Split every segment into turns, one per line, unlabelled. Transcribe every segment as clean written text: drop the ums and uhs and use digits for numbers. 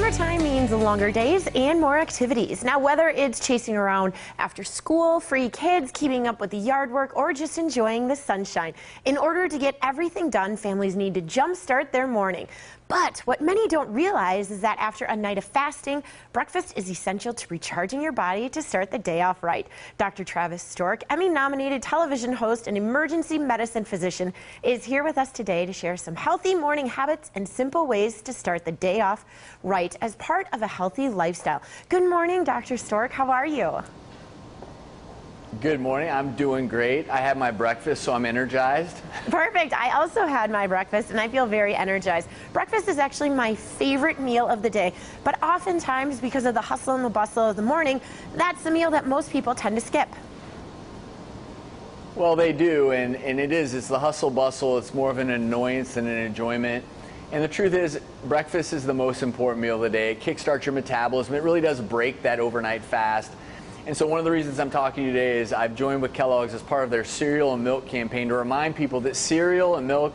Summertime means longer days and more activities. Now, whether it's chasing around after school, free kids, keeping up with the yard work, or just enjoying the sunshine, in order to get everything done, families need to jumpstart their morning. But what many don't realize is that after a night of fasting, breakfast is essential to recharging your body to start the day off right. Dr. Travis Stork, Emmy-nominated television host and emergency medicine physician, is here with us today to share some healthy morning habits and simple ways to start the day off right as part of a healthy lifestyle. Good morning, Dr. Stork. How are you?
Good morning. I'm doing great. I had my breakfast, so I'm energized.
Perfect. I also had my breakfast, and I feel very energized. Breakfast is actually my favorite meal of the day, but oftentimes, because of the hustle and the bustle of the morning, that's the meal that most people tend to skip.
Well, they do, and it's the hustle bustle. It's more of an annoyance than an enjoyment. And the truth is, breakfast is the most important meal of the day. It kickstarts your metabolism. It really does break that overnight fast. And so one of the reasons I'm talking today is I've joined with Kellogg's as part of their cereal and milk campaign to remind people that cereal and milk,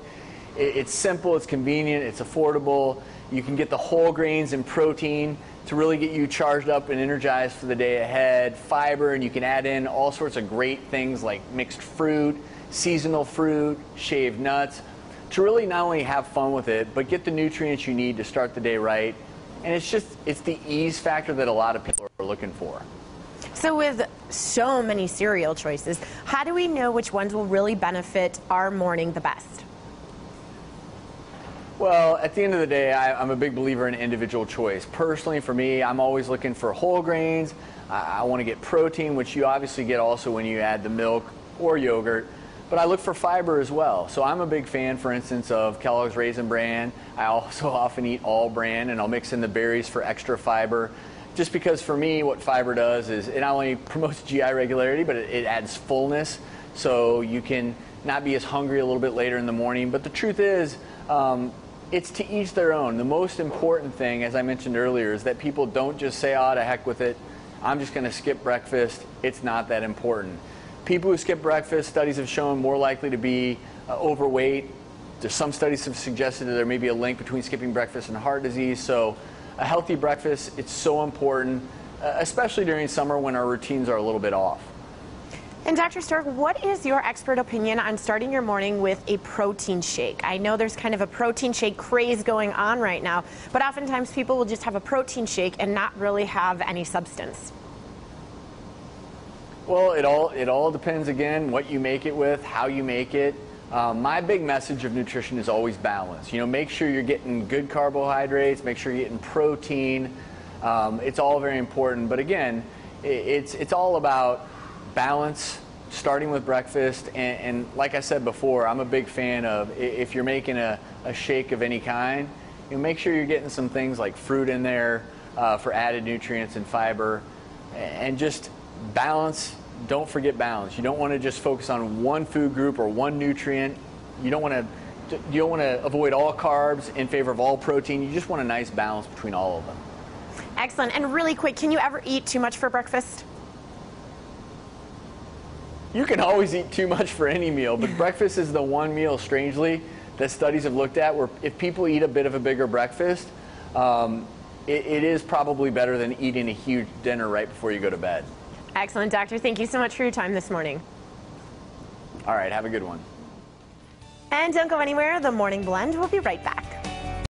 it's simple, it's convenient, it's affordable. You can get the whole grains and protein to really get you charged up and energized for the day ahead. Fiber, and you can add in all sorts of great things like mixed fruit, seasonal fruit, shaved nuts, to really not only have fun with it, but get the nutrients you need to start the day right. And it's the ease factor that a lot of people are looking for.
So with so many cereal choices, how do we know which ones will really benefit our morning the best?
Well, at the end of the day, I'm a big believer in individual choice. Personally, for me, I'm always looking for whole grains. I want to get protein, which you obviously get also when you add the milk or yogurt. But I look for fiber as well. So I'm a big fan, for instance, of Kellogg's Raisin Bran. I also often eat all bran, and I'll mix in the berries for extra fiber. Just because for me, what fiber does is it not only promotes GI regularity, but it adds fullness, so you can not be as hungry a little bit later in the morning. But the truth is, it's to each their own. The most important thing, as I mentioned earlier, is that people don't just say, oh, to heck with it, I'm just going to skip breakfast. It's not that important. People who skip breakfast, studies have shown more likely to be overweight. There's some studies have suggested that there may be a link between skipping breakfast and heart disease. So a healthy breakfast, it's so important, especially during summer when our routines are a little bit off.
And Dr. Stork, what is your expert opinion on starting your morning with a protein shake? I know there's kind of a protein shake craze going on right now, but oftentimes people will just have a protein shake and not really have any substance.
Well, it all depends, again, what you make it with, how you make it. My big message of nutrition is always balance. You know, make sure you're getting good carbohydrates, make sure you're getting protein. It's all very important. But again, it's all about balance, starting with breakfast. And like I said before, I'm a big fan of, if you're making a shake of any kind, you know, make sure you're getting some things like fruit in there for added nutrients and fiber. And just balance. Don't forget balance. You don't want to just focus on one food group or one nutrient. You don't want to avoid all carbs in favor of all protein. You just want a nice balance between all of them.
Excellent. And really quick, can you ever eat too much for breakfast?
You can always eat too much for any meal, but breakfast is the one meal, strangely, that studies have looked at where if people eat a bit of a bigger breakfast, it is probably better than eating a huge dinner right before you go to bed.
Excellent, Doctor. Thank you so much for your time this morning.
All right, have a good one.
And don't go anywhere. The Morning Blend will be right back.